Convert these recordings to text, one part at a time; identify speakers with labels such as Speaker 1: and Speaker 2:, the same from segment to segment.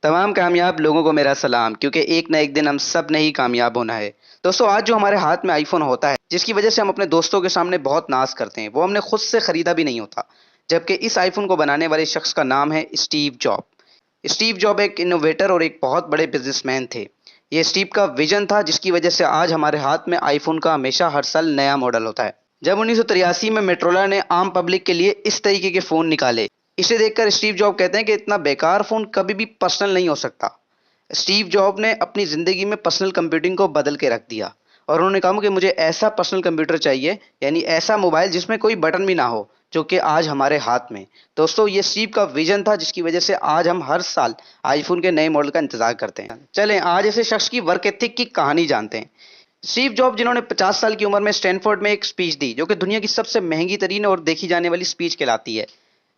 Speaker 1: तमाम कामयाब लोगों को मेरा सलाम, क्योंकि एक ना एक दिन हम सब ने ही कामयाब होना है। दोस्तों, आज जो हमारे हाथ में आईफोन होता है, जिसकी वजह से हम अपने दोस्तों के सामने बहुत नाज करते हैं, वो हमने खुद से खरीदा भी नहीं होता। जबकि इस आईफोन को बनाने वाले शख्स का नाम है स्टीव जॉब। स्टीव जॉब एक इनोवेटर और एक बहुत बड़े बिजनेसमैन थे। ये स्टीव का विजन था, जिसकी वजह से आज हमारे हाथ में आईफोन का हमेशा हर साल नया मॉडल होता है। जब 1983 में मेट्रोला ने आम पब्लिक के लिए इस तरीके के फोन निकाले, इसे देखकर स्टीव जॉब कहते हैं कि इतना बेकार फोन कभी भी पर्सनल नहीं हो सकता। स्टीव जॉब ने अपनी ज़िंदगी में पर्सनल कंप्यूटिंग को बदल के रख दिया और उन्होंने कहा कि मुझे ऐसा पर्सनल कंप्यूटर चाहिए, यानी ऐसा मोबाइल जिसमें कोई बटन भी ना हो, जो कि आज हमारे हाथ में। दोस्तों, ये स्टीव का विजन था, जिसकी वजह से आज हम हर साल आईफोन के नए मॉडल का इंतजार करते हैं। चलें आज ऐसे शख्स की वर्क एथिक की कहानी जानते हैं। स्टीव जॉब, जिन्होंने 50 साल की उम्र में स्टैनफोर्ड में एक स्पीच दी, जो कि दुनिया की सबसे महंगी तरीन और देखी जाने वाली स्पीच कहलाती है।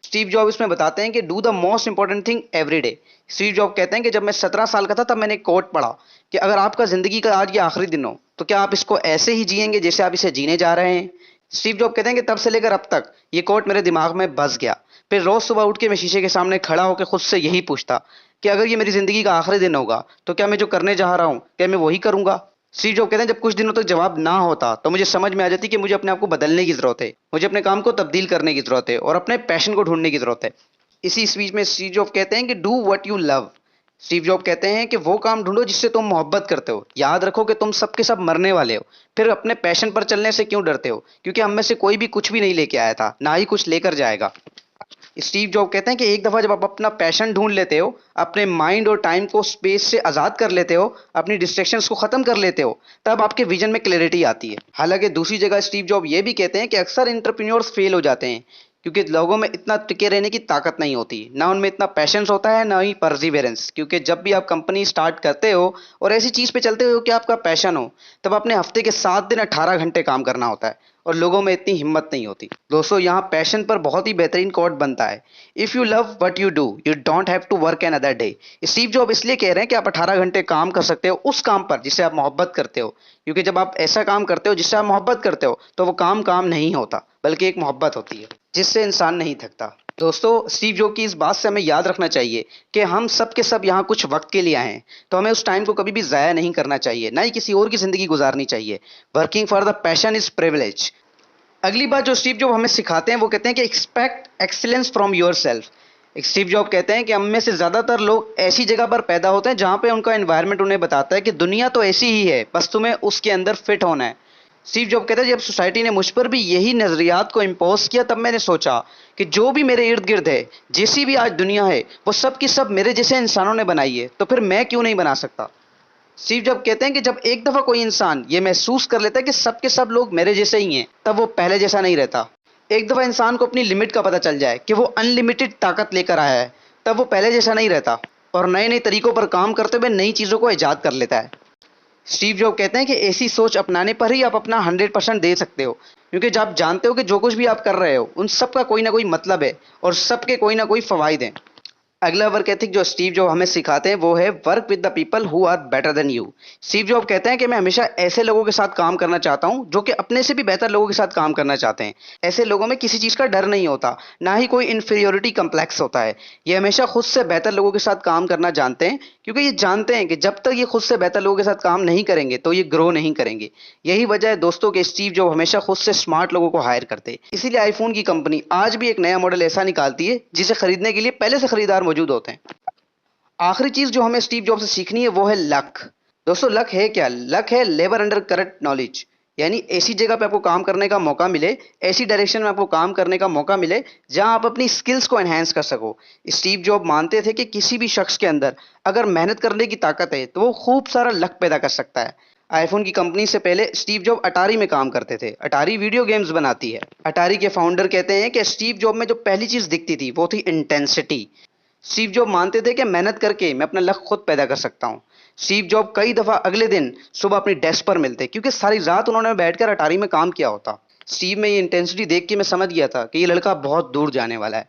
Speaker 1: स्टीव जॉब इसमें बताते हैं कि do the most important thing every day. Steve Job कहते हैं कि जब मैं 17 साल का था, तब मैंने एक कोट पढ़ा कि अगर आपका जिंदगी का आज ये आखिरी दिन हो, तो क्या आप इसको ऐसे ही जिएंगे जैसे आप इसे जीने जा रहे हैं। स्टीव जॉब कहते हैं कि तब से लेकर अब तक ये कोट मेरे दिमाग में बस गया। फिर रोज सुबह उठ के मैं शीशे के सामने खड़ा होकर खुद से यही पूछता कि अगर ये मेरी जिंदगी का आखिरी दिन होगा, तो क्या मैं जो करने जा रहा हूँ, क्या मैं वही करूंगा। स्टीव जॉब कहते हैं जब कुछ दिनों तक जवाब ना होता, तो मुझे समझ में आ जाती कि मुझे अपने आप को बदलने की जरूरत है, मुझे अपने काम को तब्दील करने की जरूरत है और अपने पैशन को ढूंढने की जरूरत है। इसी स्पीच में स्टीव जॉब कहते हैं कि do what you love. Steve Job कहते हैं कि वो काम ढूंढो जिससे तुम मोहब्बत करते हो। याद रखो कि तुम सबके सब मरने वाले हो, फिर अपने पैशन पर चलने से क्यों डरते हो, क्योंकि हम में से कोई भी कुछ भी नहीं लेके आया था, ना ही कुछ लेकर जाएगा। स्टीव जॉब कहते हैं कि एक दफा जब आप अपना पैशन ढूंढ लेते हो, अपने माइंड और टाइम को स्पेस से आजाद कर लेते हो, अपनी डिस्ट्रैक्शंस को खत्म कर लेते हो, तब आपके विजन में क्लैरिटी आती है। हालांकि दूसरी जगह स्टीव जॉब ये भी कहते हैं कि अक्सर एंटरप्रेन्योर्स फेल हो जाते हैं, क्योंकि लोगों में इतना टिके रहने की ताकत नहीं होती, ना उनमें इतना पैशंस होता है, ना ही परसिवियरेंस। क्योंकि जब भी आप कंपनी स्टार्ट करते हो और ऐसी चीज पे चलते हो कि आपका पैशन हो, तब अपने हफ्ते के 7 दिन 18 घंटे काम करना होता है और लोगों में इतनी हिम्मत नहीं होती। दोस्तों, यहाँ पैशन पर बहुत ही बेहतरीन कोट बनता है, if you love what you do you don't have to work another day. Steve Job इसलिए कह रहे हैं कि आप 18 घंटे काम कर सकते हो उस काम पर जिसे आप मोहब्बत करते हो, क्योंकि जब आप ऐसा काम करते हो जिससे आप मोहब्बत करते हो, तो वो काम काम नहीं होता, बल्कि एक मोहब्बत होती है जिससे इंसान नहीं थकता। दोस्तों, स्टीव जॉब की इस बात से हमें याद रखना चाहिए कि हम सब के सब यहाँ कुछ वक्त के लिए आए हैं, तो हमें उस टाइम को कभी भी ज़ाया नहीं करना चाहिए, ना ही किसी और की ज़िंदगी गुजारनी चाहिए। Working for the passion is privilege. अगली बात जो स्टीव जॉब हमें सिखाते हैं, वो कहते हैं कि expect excellence from your self. Steve Job कहते हैं कि हम में से ज़्यादातर लोग ऐसी जगह पर पैदा होते हैं जहाँ पे उनका एनवायरनमेंट उन्हें बताता है कि दुनिया तो ऐसी ही है, बस तुम्हें उसके अंदर फिट होना है। स्टीव जॉब कहते हैं जब सोसाइटी ने मुझ पर भी यही नजरियात को इम्पोज किया, तब मैंने सोचा कि जो भी मेरे इर्द गिर्द है, जैसी भी आज दुनिया है, वो सब की सब मेरे जैसे इंसानों ने बनाई है, तो फिर मैं क्यों नहीं बना सकता। स्टीव जॉब कहते हैं कि जब एक दफा कोई इंसान ये महसूस कर लेता है कि सब के सब लोग मेरे जैसे ही हैं, तब वो पहले जैसा नहीं रहता। एक दफा इंसान को अपनी लिमिट का पता चल जाए कि वो अनलिमिटेड ताकत लेकर आया है, तब वो पहले जैसा नहीं रहता और नए नए तरीकों पर काम करते हुए नई चीजों को ईजाद कर लेता है। स्टीव जॉब कहते हैं कि ऐसी सोच अपनाने पर ही आप अपना 100% दे सकते हो, क्योंकि जब आप जानते हो कि जो कुछ भी आप कर रहे हो, उन सब का कोई ना कोई मतलब है और सबके कोई ना कोई फवायद हैं। अगला वर्क एथिक जो स्टीव जॉब हमें सिखाते हैं, वो है work with the people who are better than you. Steve Job कहते हैं कि मैं हमेशा ऐसे लोगों के साथ काम करना चाहता हूं जो कि अपने से भी बेहतर लोगों के साथ काम करना चाहते हैं। ऐसे लोगों में किसी चीज का डर नहीं होता, ना ही कोई इन्फीरियोरिटी कम्प्लेक्स होता है। ये हमेशा खुद से बेहतर लोगों के साथ काम करना जानते हैं, क्योंकि ये जानते हैं कि जब तक ये खुद से बेहतर लोगों के साथ काम नहीं करेंगे, तो ये ग्रो नहीं करेंगे। यही वजह है दोस्तों कि स्टीव जॉब हमेशा खुद से स्मार्ट लोगों को हायर करते हैं। इसीलिए आईफोन की कंपनी आज भी एक नया मॉडल ऐसा निकालती है जिसे खरीदने के लिए पहले से खरीदार मौजूद होते हैं। आखिरी चीज जो हमें स्टीव जॉब से सीखनी है, वो है लक। दोस्तों, लक है क्या? लक है लेबर अंडर करंट नॉलेज, यानी ऐसी जगह पे आपको काम करने का मौका मिले, ऐसी डायरेक्शन में आपको काम करने का मौका मिले जहां आप अपनी स्किल्स को एनहेंस कर सको। स्टीव जॉब मानते थे कि किसी भी शख्स के अंदर अगर मेहनत करने की ताकत है, तो वो खूब सारा लक पैदा कर सकता है। आईफोन की कंपनी से पहले स्टीव जॉब अटारी में काम करते थे। अटारी वीडियो गेम्स बनाती है। अटारी के फाउंडर कहते हैं कि स्टीव जॉब में जो पहली चीज दिखती थी, वो थी इंटेंसिटी। स्टीव जॉब मानते थे कि मेहनत करके मैं अपना लक्ष्य खुद पैदा कर सकता हूँ। स्टीव जॉब कई दफा अगले दिन सुबह अपनी डेस्क पर मिलते, क्योंकि सारी रात उन्होंने बैठकर अटारी में काम किया होता। स्टीव में ये इंटेंसिटी देख के मैं समझ गया था कि ये लड़का बहुत दूर जाने वाला है।